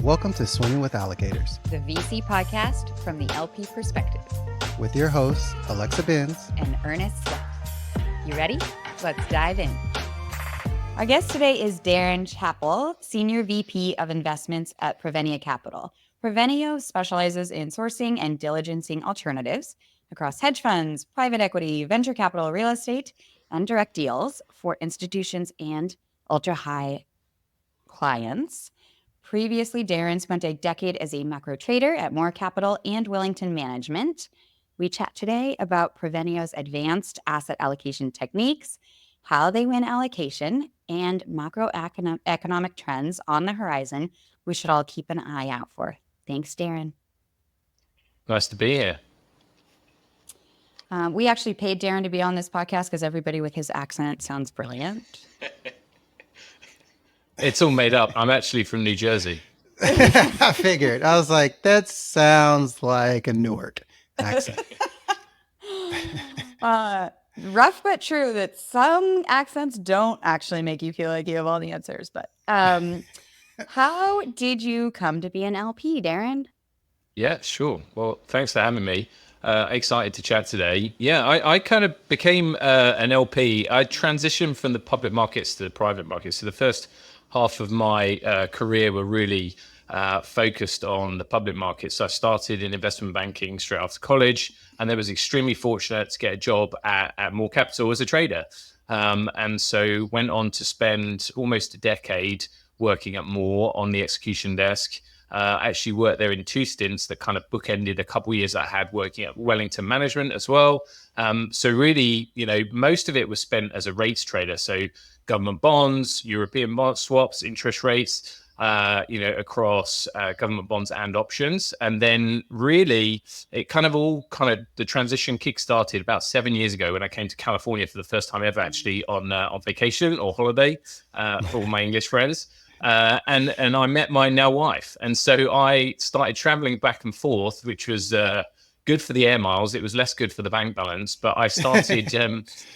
Welcome to Swimming with Allocators, the VC podcast from the LP perspective, with your hosts, Alexa Benz and Ernest. You ready? Let's dive in. Our guest today is Darren Chappell, Senior VP of Investments at Provenio Capital. Provenio specializes in sourcing and diligencing alternatives across hedge funds, private equity, venture capital, real estate, and direct deals for institutions and ultra-high clients. Previously, Darren spent a decade as a macro trader at Moore Capital and Wellington Management. We chat today about Provenio's advanced asset allocation techniques, how they win allocation, and macroeconomic trends on the horizon we should all keep an eye out for. Thanks, Darren. Nice to be here. We actually paid Darren to be on this podcast because everybody with his accent sounds brilliant. It's all made up. I'm actually from New Jersey. I figured. I was like, that sounds like a Newark accent. Rough but true that some accents don't actually make you feel like you have all the answers. But how did you come to be an LP, Darren? Yeah, sure. Well, thanks for having me. Excited to chat today. Yeah, I kind of became an LP. I transitioned from the public markets to the private markets. So the first half of my career were really focused on the public markets. So I started in investment banking straight after college, and then was extremely fortunate to get a job at Moore Capital as a trader. And so went on to spend almost a decade working at Moore on the execution desk. Actually worked there in two stints that kind of bookended a couple of years I had working at Wellington Management as well. So really, most of it was spent as a rates trader. So government bonds, European bond swaps, interest rates, across government bonds and options. And then really it the transition kickstarted about 7 years ago when I came to California for the first time ever, actually on vacation or holiday for all my English friends. And I met my now wife. And so I started traveling back and forth, which was good for the air miles. It was less good for the bank balance, but I started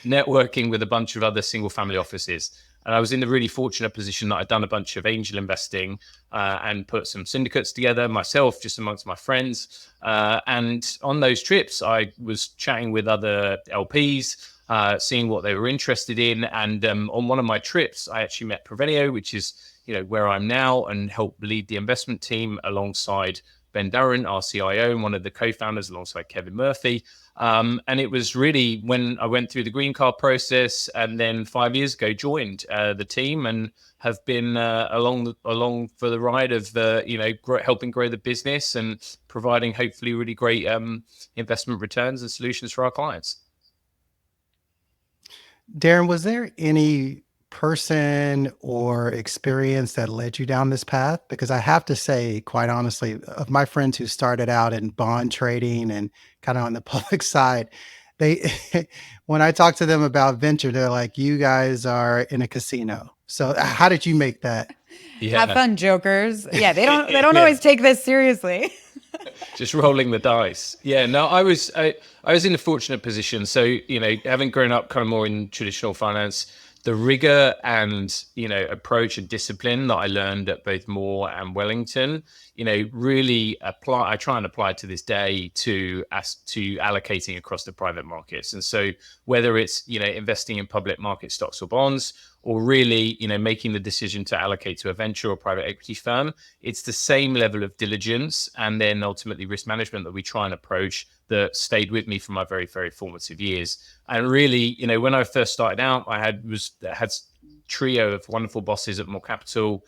networking with a bunch of other single family offices. And I was in the really fortunate position that I'd done a bunch of angel investing and put some syndicates together myself, just amongst my friends. And on those trips, I was chatting with other LPs, seeing what they were interested in. And on one of my trips, I actually met Provenio, which is where I'm now, and helped lead the investment team alongside Ben Darren, our CIO, and one of the co-founders alongside Kevin Murphy. And it was really when I went through the green card process, and then 5 years ago joined the team, and have been along for the ride of helping grow the business and providing hopefully really great investment returns and solutions for our clients. Darren, was there any person or experience that led you down this path? Because I have to say, quite honestly, of my friends who started out in bond trading and kind of on the public side, they when I talk to them about venture, they're like, you guys are in a casino. So how did you make that? Yeah. Have fun, jokers. Yeah, they don't always take this seriously. Just rolling the dice. Yeah, no, I was in a fortunate position. So, having grown up kind of more in traditional finance, the rigor and, approach and discipline that I learned at both Moore and Wellington, really I try and apply to this day to allocating across the private markets. And so whether it's, investing in public market stocks or bonds, or really, making the decision to allocate to a venture or private equity firm, it's the same level of diligence and then ultimately risk management that we try and approach that stayed with me from my very, very formative years. And really, when I first started out, I had a trio of wonderful bosses at Moore Capital,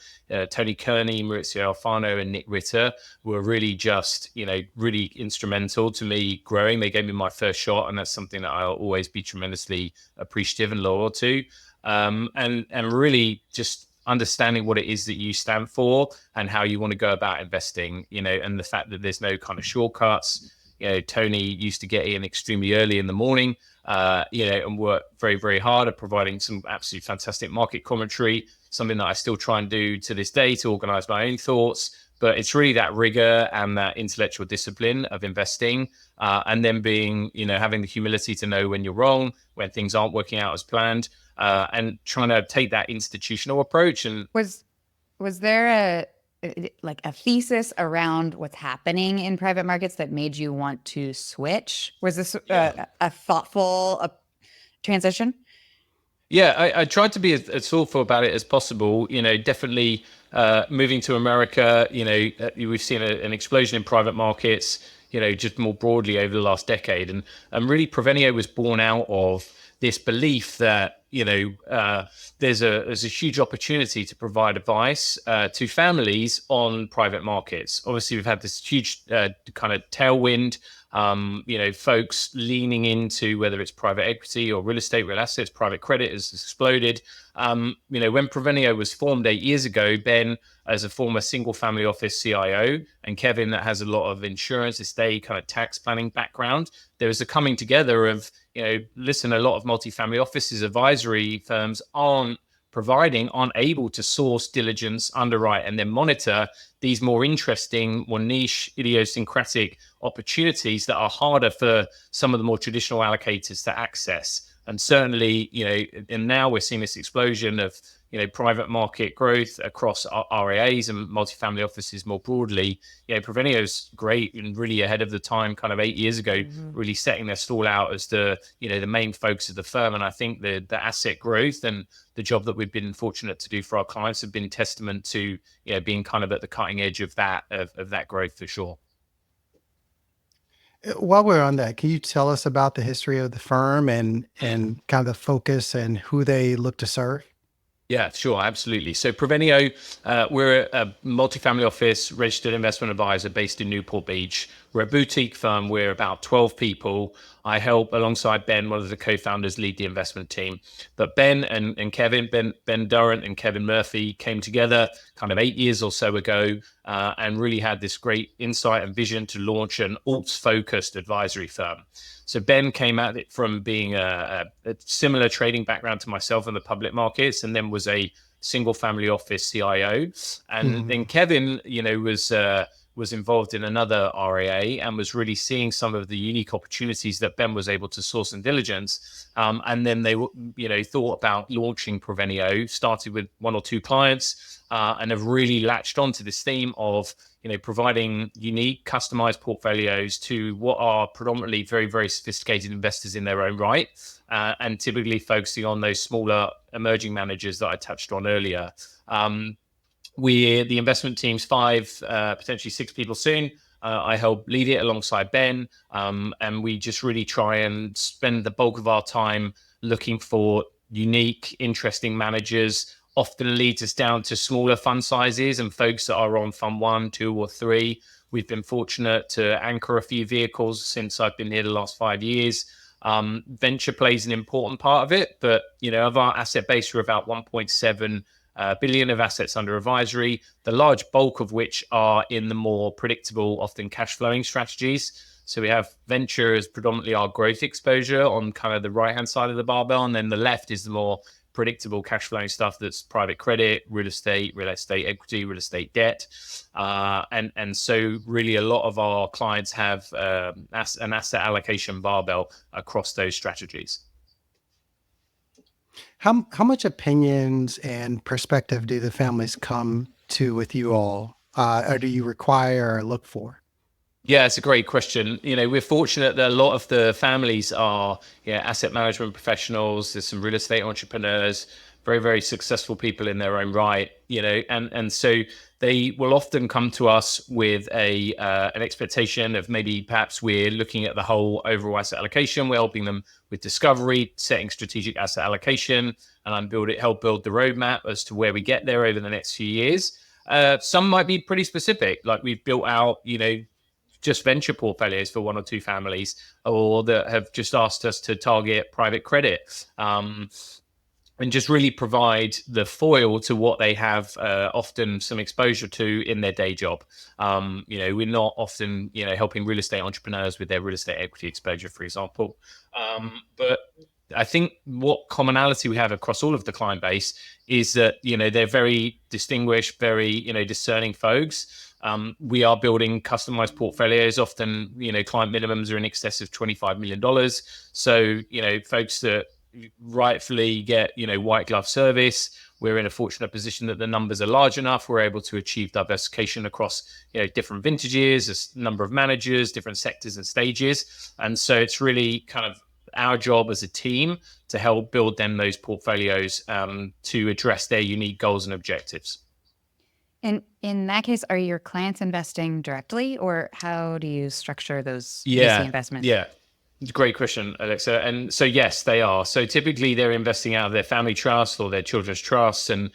Tony Kearney, Maurizio Alfano, and Nick Ritter, were really just, really instrumental to me growing. They gave me my first shot, and that's something that I'll always be tremendously appreciative and loyal to. And really just understanding what it is that you stand for and how you want to go about investing, and the fact that there's no kind of shortcuts. Tony used to get in extremely early in the morning, and work very, very hard at providing some absolutely fantastic market commentary, something that I still try and do to this day to organize my own thoughts. But it's really that rigor and that intellectual discipline of investing, and then being, having the humility to know when you're wrong, when things aren't working out as planned, and trying to take that institutional approach. And was there like a thesis around what's happening in private markets that made you want to switch? Was this a thoughtful transition? Yeah, I tried to be as thoughtful about it as possible. Definitely moving to America, we've seen an explosion in private markets, just more broadly over the last decade. And really, Provenio was born out of this belief that, there's a huge opportunity to provide advice to families on private markets. Obviously, we've had this huge kind of tailwind, folks leaning into whether it's private equity or real estate, real assets, private credit has exploded. When Provenio was formed 8 years ago, Ben, as a former single family office CIO, and Kevin, that has a lot of insurance, estate, kind of tax planning background, there was a coming together of, listen, a lot of multifamily offices, advisory firms aren't able to source, diligence, underwrite, and then monitor these more interesting, more niche, idiosyncratic opportunities that are harder for some of the more traditional allocators to access. And certainly, and now we're seeing this explosion of, private market growth across RIAs and multifamily offices more broadly. Provenio's great and really ahead of the time, kind of 8 years ago, really setting their stall out as the main focus of the firm. And I think the asset growth and the job that we've been fortunate to do for our clients have been testament to being kind of at the cutting edge of that growth for sure. While we're on that, can you tell us about the history of the firm and kind of the focus and who they look to serve? Yeah, sure, absolutely. So Provenio, we're a multifamily office registered investment advisor based in Newport Beach. We're a boutique firm. We're about 12 people. I help alongside Ben, one of the co-founders, lead the investment team. But Ben and Kevin, Ben Durrant and Kevin Murphy came together kind of 8 years or so ago and really had this great insight and vision to launch an alts-focused advisory firm. So Ben came at it from being a similar trading background to myself in the public markets, and then was a single family office CIO. And then Kevin, was involved in another RIA and was really seeing some of the unique opportunities that Ben was able to source and diligence. And then they, thought about launching Provenio, started with one or two clients, and have really latched onto this theme of, providing unique, customized portfolios to what are predominantly very, very sophisticated investors in their own right, and typically focusing on those smaller emerging managers that I touched on earlier. The investment team's 5, potentially 6 people soon. I help lead it alongside Ben, and we just really try and spend the bulk of our time looking for unique, interesting managers. Often leads us down to smaller fund sizes and folks that are on fund 1, 2, or 3. We've been fortunate to anchor a few vehicles since I've been here the last 5 years. Venture plays an important part of it, but of our asset base, we're about 1.7 billion of assets under advisory, the large bulk of which are in the more predictable, often cash flowing strategies. So we have venture as predominantly our growth exposure on kind of the right hand side of the barbell, and then the left is the more predictable cash flowing stuff that's private credit, real estate equity, real estate debt. And so really a lot of our clients have an asset allocation barbell across those strategies. How much opinions and perspective do the families come to with you all, or do you require or look for? Yeah, it's a great question. We're fortunate that a lot of the families are asset management professionals. There's some real estate entrepreneurs, very, very successful people in their own right, and so they will often come to us with an expectation of maybe perhaps we're looking at the whole overall asset allocation. We're helping them with discovery, setting strategic asset allocation, and I'm help build the roadmap as to where we get there over the next few years. Some might be pretty specific, like we've built out, just venture portfolios for 1 or 2 families, or that have just asked us to target private credit, and just really provide the foil to what they have often some exposure to in their day job. We're not often, helping real estate entrepreneurs with their real estate equity exposure, for example. But I think what commonality we have across all of the client base is that, they're very distinguished, very, discerning folks. We are building customized portfolios. Often, client minimums are in excess of $25 million. So, folks that rightfully get, white glove service, we're in a fortunate position that the numbers are large enough. We're able to achieve diversification across different vintages, a number of managers, different sectors and stages. And so it's really kind of our job as a team to help build them those portfolios to address their unique goals and objectives. And in that case, are your clients investing directly, or how do you structure those Yeah, VC investments? yeah. Great question, Alexa. And so, yes, they are. So typically they're investing out of their family trust or their children's trusts. And,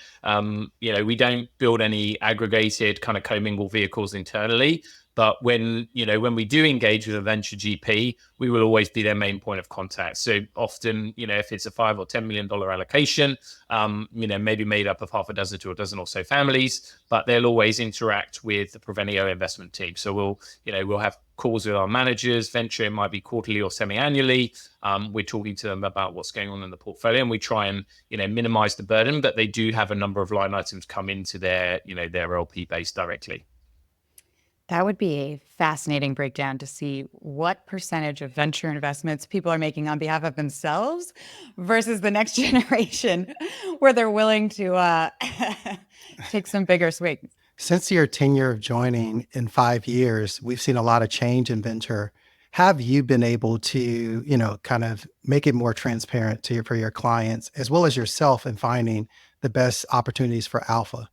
we don't build any aggregated kind of commingled vehicles internally. But when we do engage with a venture GP, we will always be their main point of contact. So often, if it's a $5 or $10 million allocation, maybe made up of half a dozen to a dozen or so families, but they'll always interact with the Provenio investment team. So we'll have calls with our managers. Venture, it might be quarterly or semi-annually. We're talking to them about what's going on in the portfolio, and we try and minimize the burden. But they do have a number of line items come into their LP base directly. That would be a fascinating breakdown to see what percentage of venture investments people are making on behalf of themselves versus the next generation, where they're willing to take some bigger swings. Since your tenure of joining in 5 years, we've seen a lot of change in venture. Have you been able to, kind of make it more transparent for your clients as well as yourself in finding the best opportunities for alpha?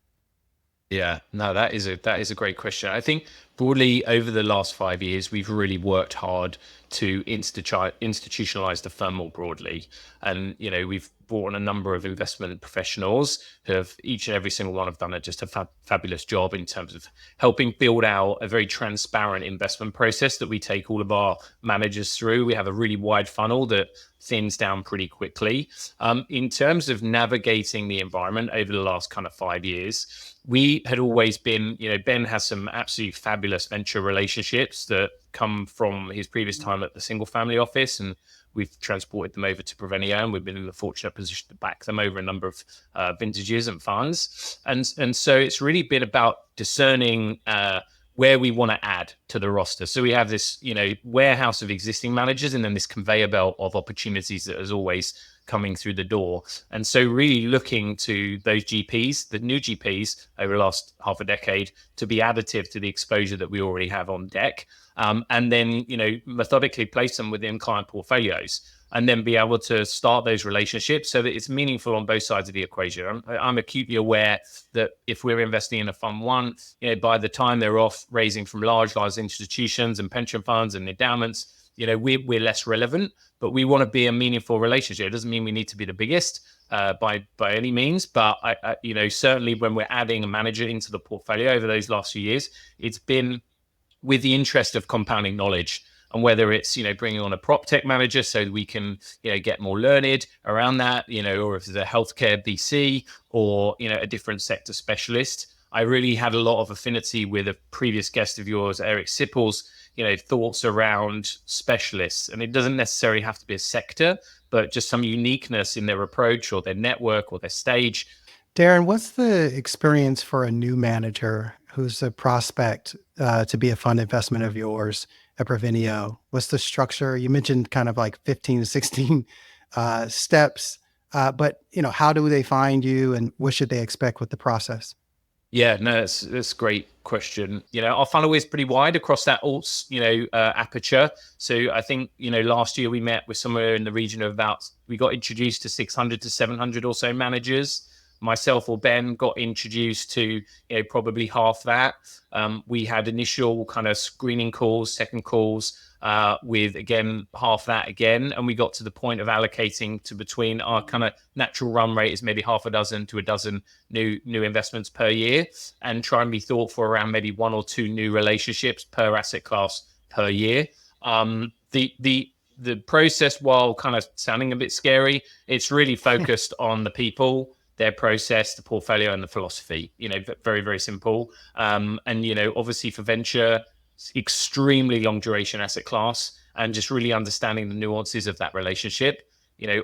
Yeah, no, that is a great question. I think broadly over the last 5 years, we've really worked hard to institutionalize the firm more broadly. And, we've brought on a number of investment professionals who have each and every single one have done just a fabulous job in terms of helping build out a very transparent investment process that we take all of our managers through. We have a really wide funnel that thins down pretty quickly. In terms of navigating the environment over the last kind of 5 years, we had always been, Ben has some absolutely fabulous venture relationships that come from his previous time at the single family office, and we've transported them over to Provenio, and we've been in the fortunate position to back them over a number of vintages and funds. And so it's really been about discerning where we want to add to the roster. So we have this, warehouse of existing managers, and then this conveyor belt of opportunities that is always coming through the door. And so really looking to those GPs, the new GPs over the last half a decade, to be additive to the exposure that we already have on deck. And then, methodically place them within client portfolios, and then be able to start those relationships so that it's meaningful on both sides of the equation. I'm acutely aware that if we're investing in a fund one, by the time they're off raising from large institutions and pension funds and endowments, we're less relevant, but we want to be a meaningful relationship. It doesn't mean we need to be the biggest by any means, but I certainly when we're adding a manager into the portfolio over those last few years, it's been with the interest of compounding knowledge. And whether it's, bringing on a prop tech manager so we can, get more learned around that, or if it's a healthcare VC or, a different sector specialist. I really had a lot of affinity with a previous guest of yours, Eric Sippel's, thoughts around specialists. And it doesn't necessarily have to be a sector, but just some uniqueness in their approach or their network or their stage. Darren, what's the experience for a new manager who's a prospect to be a fund investment of yours at Provenio? What's the structure? You mentioned kind of like 15 to 16 steps, but how do they find you, and what should they expect with the process? Yeah, no, that's a great question. Our funnel is pretty wide across that alts, aperture. So I think, last year we met with somewhere in the region of we got introduced to 600 to 700 or so managers. Myself or Ben got introduced to, probably half that. We had initial kind of screening calls, second calls, with again half that again, and we got to the point of allocating to between our kind of natural run rate is maybe half a dozen to a dozen new investments per year, and try and be thoughtful around maybe one or two new relationships per asset class per year. The process, while kind of sounding a bit scary, it's really focused on the people, their process, the portfolio, and the philosophy. Very, very simple. And obviously for venture, extremely long duration asset class, and just really understanding the nuances of that relationship.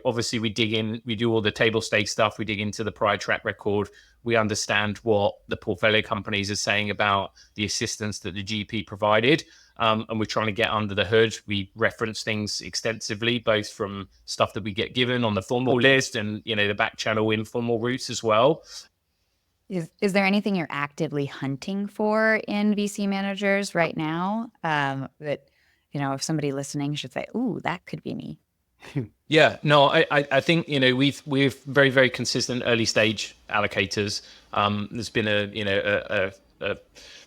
Obviously we dig in, we do all the table stake stuff, we dig into the prior track record, we understand what the portfolio companies are saying about the assistance that the GP provided. And we're trying to get under the hood. We reference things extensively, both from stuff that we get given on the formal list and, the back channel informal routes as well. Is there anything you're actively hunting for in VC managers right now that, if somebody listening should say, ooh, that could be me? Yeah, no, I think, we've very, very consistent early stage allocators. There's been a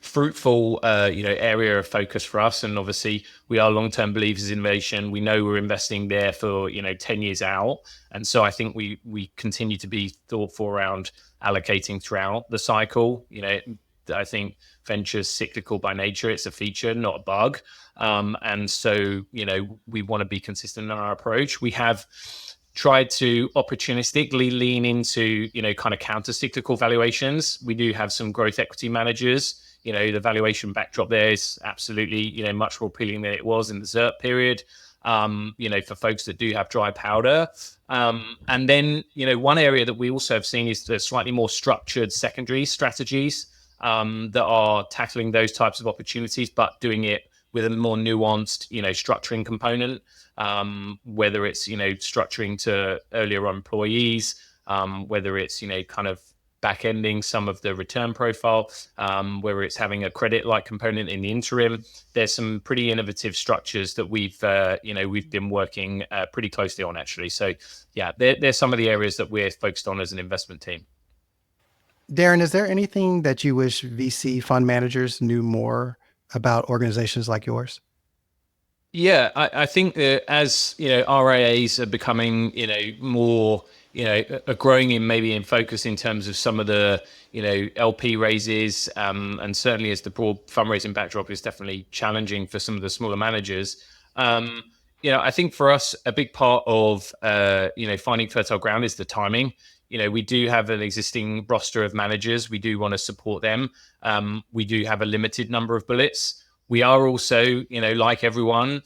fruitful, area of focus for us. And obviously we are long-term believers in innovation. We know we're investing there for, 10 years out. And so I think we continue to be thoughtful around allocating throughout the cycle. I think venture's cyclical by nature. It's a feature, not a bug. And so, we want to be consistent in our approach. We have tried to opportunistically lean into, kind of counter-cyclical valuations. We do have some growth equity managers. The valuation backdrop there is absolutely, much more appealing than it was in the ZERP period, for folks that do have dry powder. And then, one area that we also have seen is the slightly more structured secondary strategies that are tackling those types of opportunities, but doing it with a more nuanced, structuring component, whether it's, structuring to earlier employees, whether it's, kind of back-ending some of the return profile, whether it's having a credit-like component in the interim. There's some pretty innovative structures that we've been working pretty closely on, actually. So, yeah, there's some of the areas that we're focused on as an investment team. Darren, is there anything that you wish VC fund managers knew more about organizations like yours? Yeah, I think that as RIAs are becoming more are growing in focus in terms of some of the LP raises, and certainly as the broad fundraising backdrop is definitely challenging for some of the smaller managers. I think for us a big part of finding fertile ground is the timing. We do have an existing roster of managers. We do want to support them. We do have a limited number of bullets. We are also, like everyone,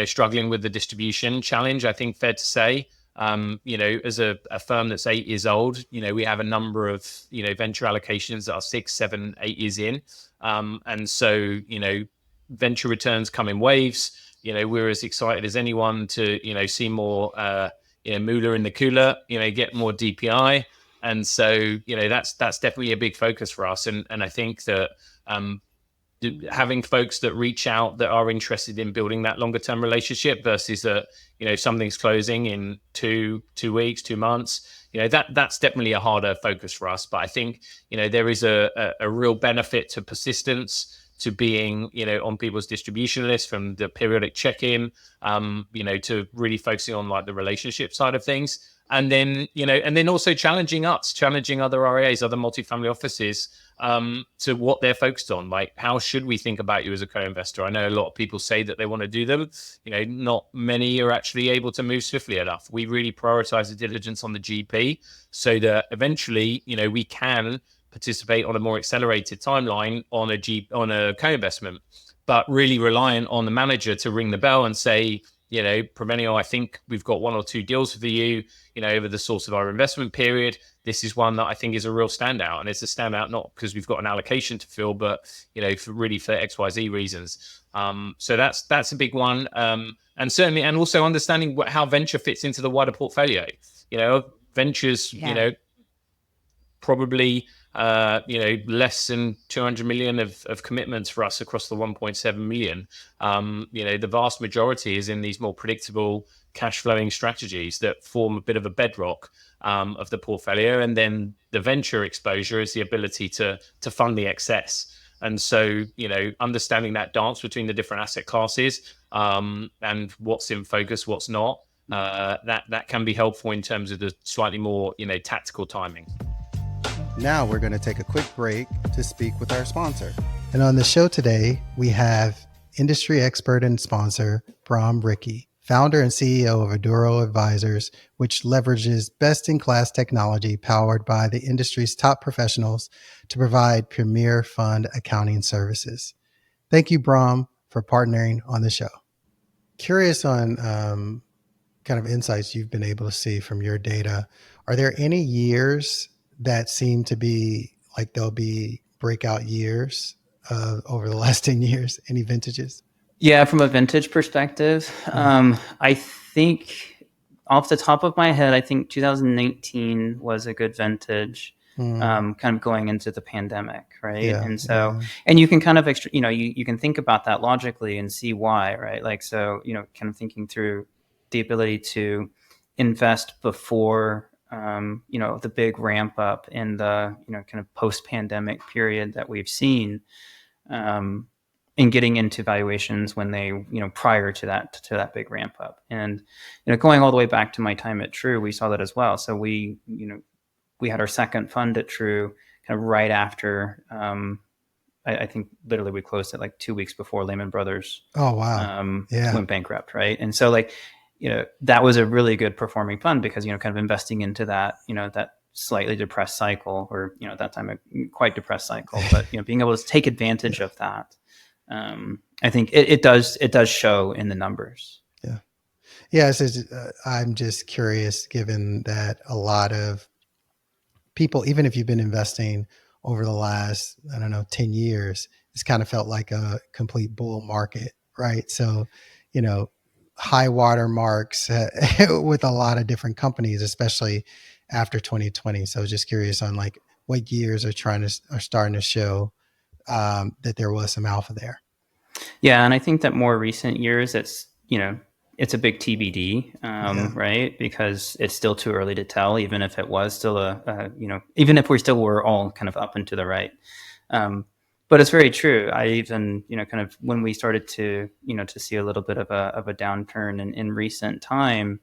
struggling with the distribution challenge, I think fair to say. As a firm that's 8 years old, we have a number of, venture allocations that are 6, 7, 8 years in. And so, venture returns come in waves. We're as excited as anyone to, see more, moolah in the cooler, get more DPI. And so, that's definitely a big focus for us. And I think that having folks that reach out that are interested in building that longer term relationship versus that, something's closing in two weeks, 2 months, that's definitely a harder focus for us. But I think, there is a real benefit to persistence, to being, on people's distribution list from the periodic check-in, to really focusing on like the relationship side of things. And then, also challenging other RIAs, other multifamily offices, to what they're focused on. Like, how should we think about you as a co-investor? I know a lot of people say that they want to do them. Not many are actually able to move swiftly enough. We really prioritize the diligence on the GP so that eventually, we can participate on a more accelerated timeline on a co-investment, but really reliant on the manager to ring the bell and say, Provenio, I think we've got 1 or 2 deals for you, over the course of our investment period. This is one that I think is a real standout. And it's a standout not because we've got an allocation to fill, but, for XYZ reasons. So that's a big one. And certainly, and also understanding how venture fits into the wider portfolio. Ventures, probably less than 200 million of commitments for us across the 1.7 million. The vast majority is in these more predictable cash flowing strategies that form a bit of a bedrock of the portfolio. And then the venture exposure is the ability to fund the excess. And so, understanding that dance between the different asset classes, and what's in focus, what's not, that can be helpful in terms of the slightly more, tactical timing. Now we're going to take a quick break to speak with our sponsor. And on the show today, we have industry expert and sponsor, Braughm Ricke, founder and CEO of Aduro Advisors, which leverages best-in-class technology powered by the industry's top professionals to provide premier fund accounting services. Thank you, Braughm, for partnering on the show. Curious on kind of insights you've been able to see from your data, are there any years that seem to be like they'll be breakout years over the last 10 years? Any vintages? Yeah, from a vintage perspective, I think off the top of my head, I think 2018 was a good vintage, kind of going into the pandemic, right? Yeah, and so, and you can kind of, you can think about that logically and see why, right? Like, so, kind of thinking through the ability to invest before, the big ramp up in the, kind of post-pandemic period that we've seen. In getting into valuations when they, prior to that big ramp up. And, going all the way back to my time at True, we saw that as well. So we had our second fund at True kind of right after, I think literally we closed it like 2 weeks before Lehman Brothers Oh, wow. went bankrupt, right? And so like, that was a really good performing fund because, kind of investing into that, that slightly depressed cycle, or, at that time, a quite depressed cycle, but, being able to take advantage of that. I think it does show in the numbers. Yeah. Yeah. So I'm just curious, given that a lot of people, even if you've been investing over the last, 10 years, it's kind of felt like a complete bull market, right? So, high water marks with a lot of different companies, especially after 2020. So just curious on like what years are starting to show that there was some alpha there. Yeah, and I think that more recent years, it's it's a big TBD, right? Because it's still too early to tell, even if it was still even if we still were all kind of up and to the right. But it's very true. I even kind of when we started to to see a little bit of a downturn in recent time.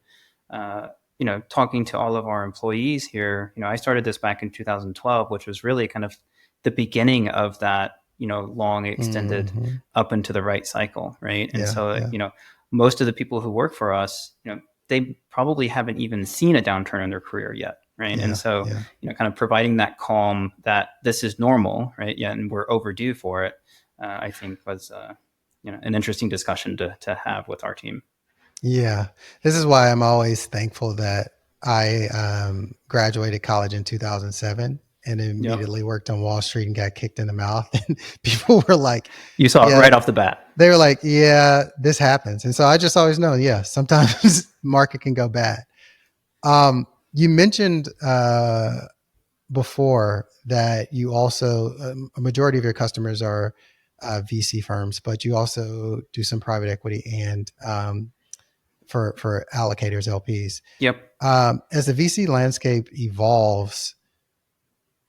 Talking to all of our employees here, I started this back in 2012, which was really kind of the beginning of that, long extended up and to the right cycle. Right. And most of the people who work for us, they probably haven't even seen a downturn in their career yet. Right. And so, kind of providing that calm that this is normal. Right. Yeah. And we're overdue for it, I think was, an interesting discussion to have with our team. Yeah. This is why I'm always thankful that I graduated college in 2007 and immediately worked on Wall Street and got kicked in the mouth. And people were like, you saw it right off the bat. They were like, yeah, this happens. And so I just always know, sometimes market can go bad. You mentioned before that you also, a majority of your customers are VC firms, but you also do some private equity and for allocators, LPs. Yep. As the VC landscape evolves,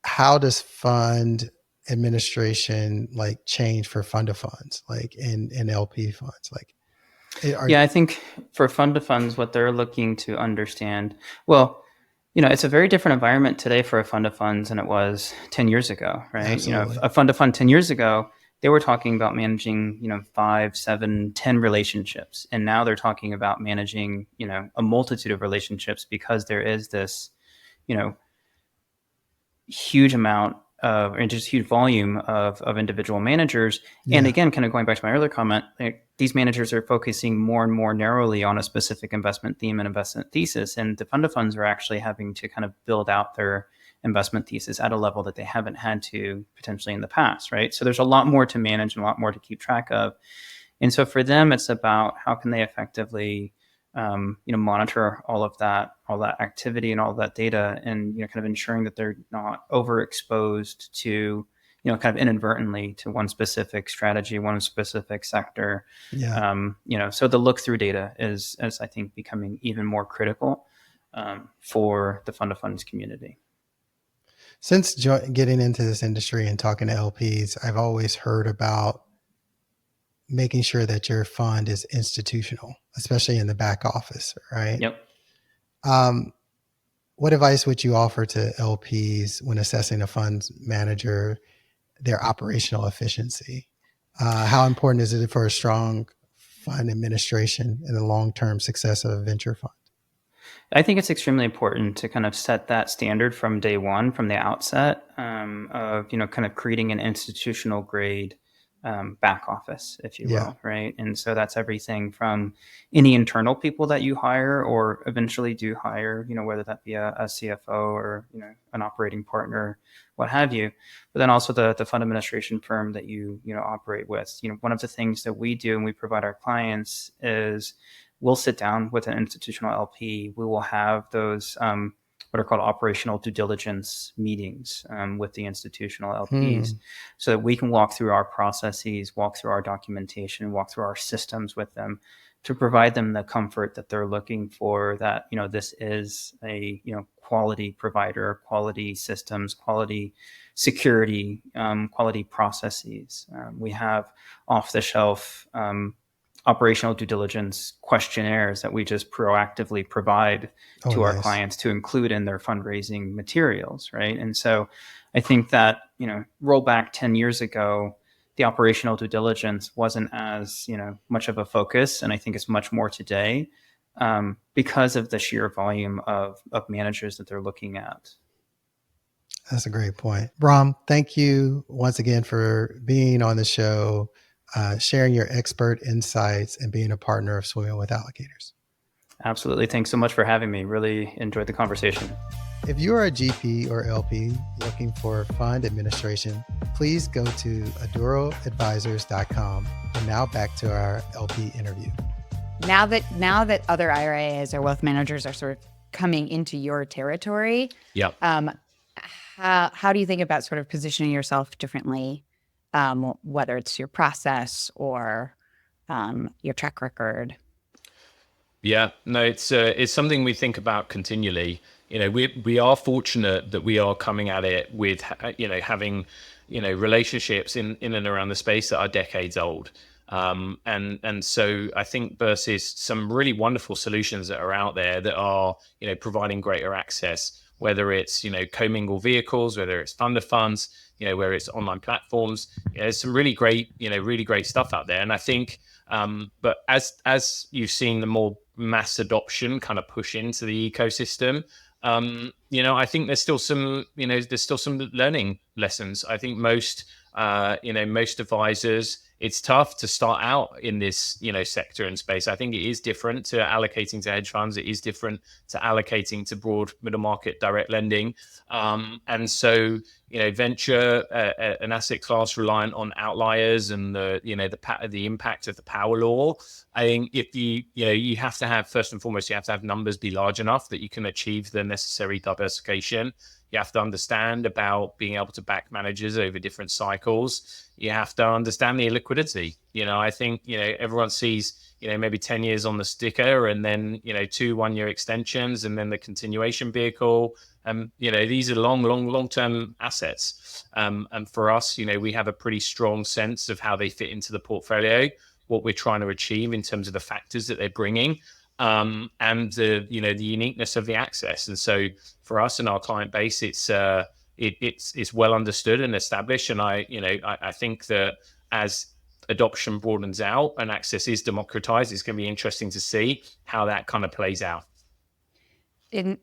how does fund administration like change for fund of funds, like in LP funds? Like, I think for fund of funds, what they're looking to understand, well, it's a very different environment today for a fund of funds than it was 10 years ago, right? Absolutely. A fund of fund 10 years ago, they were talking about managing, 5, 7, 10 relationships. And now they're talking about managing, a multitude of relationships because there is this, huge amount of, and just huge volume of individual managers. Yeah. And again, kind of going back to my earlier comment, these managers are focusing more and more narrowly on a specific investment theme and investment thesis. And the fund of funds are actually having to kind of build out their investment thesis at a level that they haven't had to potentially in the past, right? So there's a lot more to manage and a lot more to keep track of. And so for them, it's about how can they effectively, monitor all that activity and all that data, and kind of ensuring that they're not overexposed to, kind of inadvertently to one specific strategy, one specific sector. Yeah. So the look through data is I think becoming even more critical for the fund of funds community. Since getting into this industry and talking to LPs, I've always heard about making sure that your fund is institutional, especially in the back office, right? Yep. What advice would you offer to LPs when assessing a fund manager, their operational efficiency? How important is it for a strong fund administration and the long-term success of a venture fund? I think it's extremely important to kind of set that standard from day one, from the outset, of, kind of creating an institutional grade back office, if you Yeah. will, right? And so that's everything from any internal people that you hire or eventually do hire, whether that be a CFO or, an operating partner, what have you. But then also the fund administration firm that you operate with. One of the things that we do and we provide our clients is we'll sit down with an institutional LP. We will have those what are called operational due diligence meetings with the institutional LPs, so that we can walk through our processes, walk through our documentation, walk through our systems with them to provide them the comfort that they're looking for, that, this is a, quality provider, quality systems, quality security, quality processes. We have off the shelf operational due diligence questionnaires that we just proactively provide to our Nice. clients to include in their fundraising materials, right? And so I think that, roll back 10 years ago, the operational due diligence wasn't as, much of a focus, and I think it's much more today because of the sheer volume of managers that they're looking at. That's a great point. Braughm, thank you once again for being on the show, sharing your expert insights, and being a partner of Swimming with Allocators. Absolutely. Thanks so much for having me. Really enjoyed the conversation. If you are a GP or LP looking for fund administration, please go to aduroadvisors.com. And now back to our LP interview. Now that other IRAs or wealth managers are sort of coming into your territory, how do you think about sort of positioning yourself differently, whether it's your process or your track record? Yeah, no, it's something we think about continually. We are fortunate that we are coming at it with, having, relationships in and around the space that are decades old. And so I think versus some really wonderful solutions that are out there that are, providing greater access, whether it's, commingled vehicles, whether it's fund of funds, whether it's online platforms, there's some really great stuff out there. And I think, but as you've seen the more mass adoption kind of push into the ecosystem, I think there's still some learning lessons. I think most advisors, it's tough to start out in this, sector and space. I think it is different to allocating to hedge funds. It is different to allocating to broad middle market direct lending. And so, venture, an asset class reliant on outliers and the impact of the power law. I think if you have to have, first and foremost, you have to have numbers be large enough that you can achieve the necessary diversification. You have to understand about being able to back managers over different cycles. You have to understand the illiquidity. I think, everyone sees, maybe 10 years on the sticker and then, 2 1-year extensions and then the continuation vehicle. These are long-term assets. And for us, we have a pretty strong sense of how they fit into the portfolio, what we're trying to achieve in terms of the factors that they're bringing, and the uniqueness of the access. And so for us and our client base, it's well understood and established. And I think that as adoption broadens out and access is democratized, it's going to be interesting to see how that kind of plays out. And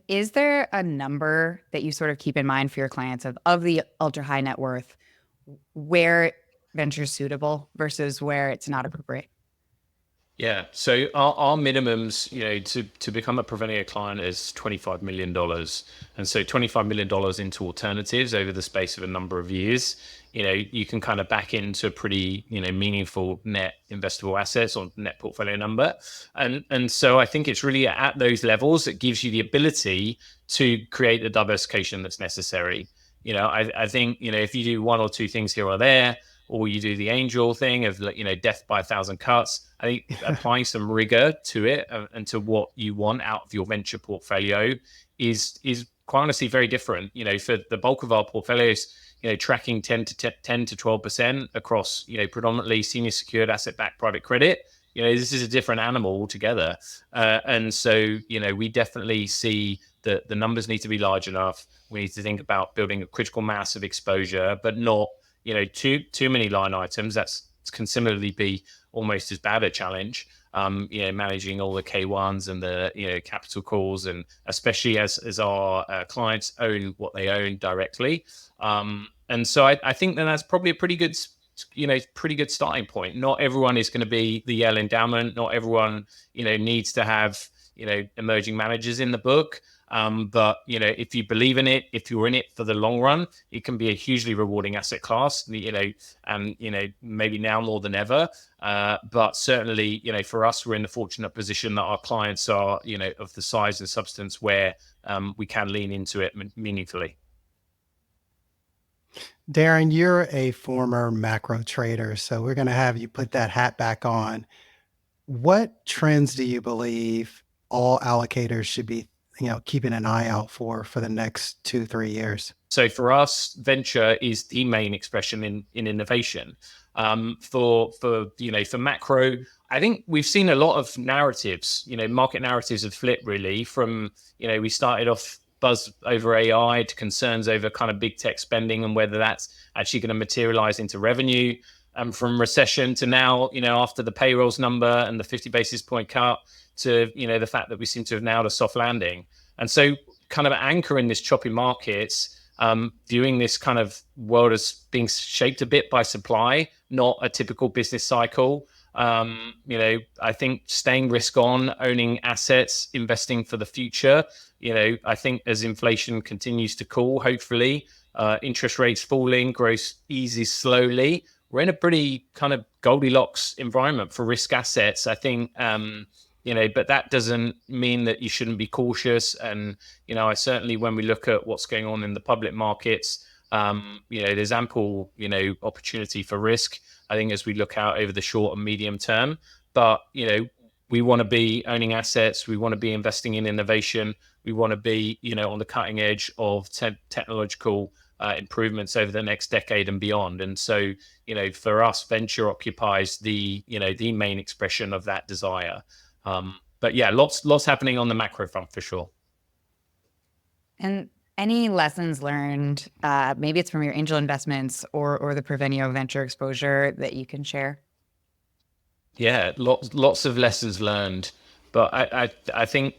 is there a number that you sort of keep in mind for your clients of the ultra high net worth, where venture's suitable versus where it's not appropriate? Yeah. So our minimums, to become a Provenio client is $25 million. And so $25 million into alternatives over the space of a number of years, you can kind of back into a pretty, meaningful net investable assets or net portfolio number. And so I think it's really at those levels that gives you the ability to create the diversification that's necessary. I think, if you do 1 or 2 things here or there, or you do the angel thing of, death by 1,000 cuts, I think applying some rigor to it and to what you want out of your venture portfolio is quite honestly very different. For the bulk of our portfolios, tracking 10 to 12% across, predominantly senior secured asset-backed private credit. This is a different animal altogether. And so, we definitely see that the numbers need to be large enough. We need to think about building a critical mass of exposure, but not, too many line items. That can similarly be almost as bad a challenge. Managing all the K1s and the capital calls, and especially as our clients own what they own directly. And so I think that that's probably a pretty good pretty good starting point. Not everyone is going to be the Yale endowment. Not everyone, needs to have, emerging managers in the book. But, if you believe in it, if you're in it for the long run, it can be a hugely rewarding asset class, and, maybe now more than ever. But certainly, for us, we're in the fortunate position that our clients are, of the size and substance where we can lean into it meaningfully. Darren, you're a former macro trader, so we're going to have you put that hat back on. What trends do you believe all allocators should be, keeping an eye out for the next 2-3 years? So for us, venture is the main expression in innovation. For macro, I think we've seen a lot of narratives. Market narratives have flipped really from, we started off buzz over AI to concerns over kind of big tech spending and whether that's actually going to materialize into revenue. From recession to now, after the payrolls number and the 50 basis point cut to, the fact that we seem to have nailed a soft landing. And so kind of anchoring this choppy markets, viewing this kind of world as being shaped a bit by supply, not a typical business cycle. I think staying risk on, owning assets, investing for the future. I think as inflation continues to cool, hopefully, interest rates falling, growth eases slowly. We're in a pretty kind of Goldilocks environment for risk assets, I think. But that doesn't mean that you shouldn't be cautious. And, I certainly, when we look at what's going on in the public markets, there's ample, opportunity for risk, I think, as we look out over the short and medium term. But, we want to be owning assets. We want to be investing in innovation. We want to be, on the cutting edge of technological improvements over the next decade and beyond. And so, for us, venture occupies the main expression of that desire. But yeah, lots happening on the macro front for sure. And any lessons learned, maybe it's from your angel investments or the Provenio venture exposure that you can share? Yeah, lots of lessons learned. But I think,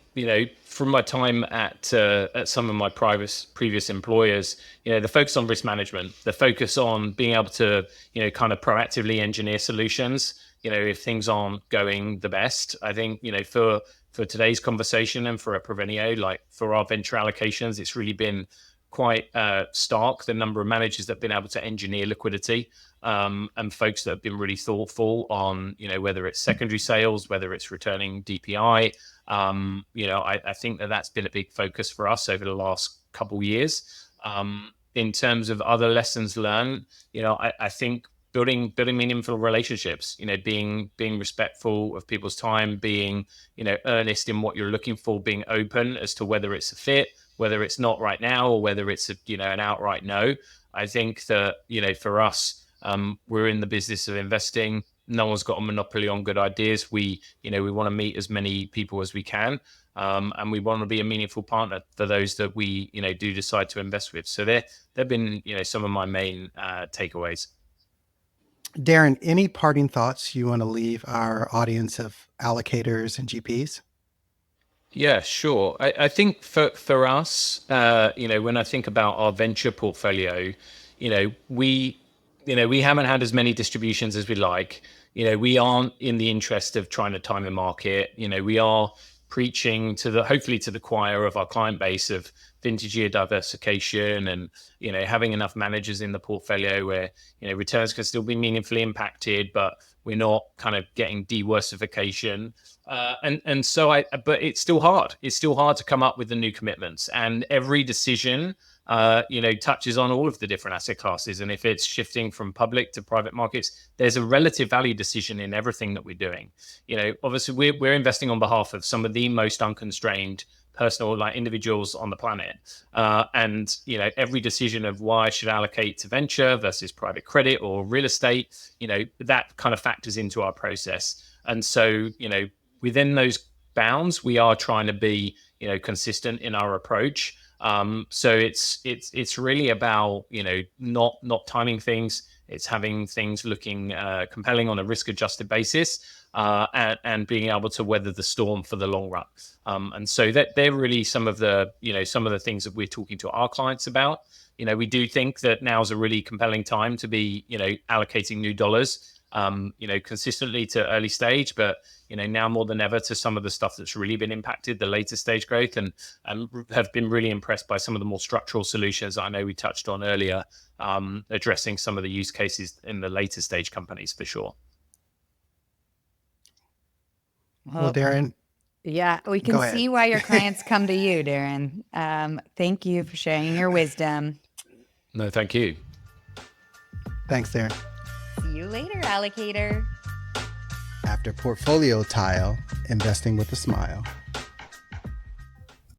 from my time at some of my previous employers, the focus on risk management, the focus on being able to, kind of proactively engineer solutions, if things aren't going the best. I think, for today's conversation and for a Provenio, like for our venture allocations, it's really been quite stark, the number of managers that have been able to engineer liquidity, and folks that have been really thoughtful on, whether it's secondary sales, whether it's returning DPI. I think that's been a big focus for us over the last couple of years. In terms of other lessons learned, I think building meaningful relationships, being respectful of people's time, being, earnest in what you're looking for, being open as to whether it's a fit, whether it's not right now, or whether it's an outright no. I think that, for us, we're in the business of investing. No one's got a monopoly on good ideas. We want to meet as many people as we can. And we want to be a meaningful partner for those that we, do decide to invest with. So they've been, some of my main takeaways. Darren, any parting thoughts you want to leave our audience of allocators and GPs? Yeah, sure. I think for us, when I think about our venture portfolio, we haven't had as many distributions as we like. We aren't in the interest of trying to time the market. We are preaching hopefully to the choir of our client base of vintage year diversification and, having enough managers in the portfolio where, returns can still be meaningfully impacted, but we're not kind of getting diversification. But it's still hard. It's still hard to come up with the new commitments, and every decision, touches on all of the different asset classes. And if it's shifting from public to private markets, there's a relative value decision in everything that we're doing. Obviously we're investing on behalf of some of the most unconstrained personal individuals on the planet. And every decision of why I should allocate to venture versus private credit or real estate, that kind of factors into our process. And so, within those bounds, we are trying to be, consistent in our approach. So it's really about, not timing things. It's having things looking compelling on a risk-adjusted basis, and being able to weather the storm for the long run. And so that they're really some of the things that we're talking to our clients about. We do think that now is a really compelling time to be, allocating new dollars, consistently to early stage, but now more than ever to some of the stuff that's really been impacted, the later stage growth, and have been really impressed by some of the more structural solutions I know we touched on earlier, addressing some of the use cases in the later stage companies for sure. Well, Darren, yeah, we can see why your clients come to you, Darren. Thank you for sharing your wisdom. No, thank you. Thanks, Darren. See you later, allocator. After Portfolio Tile, investing with a smile.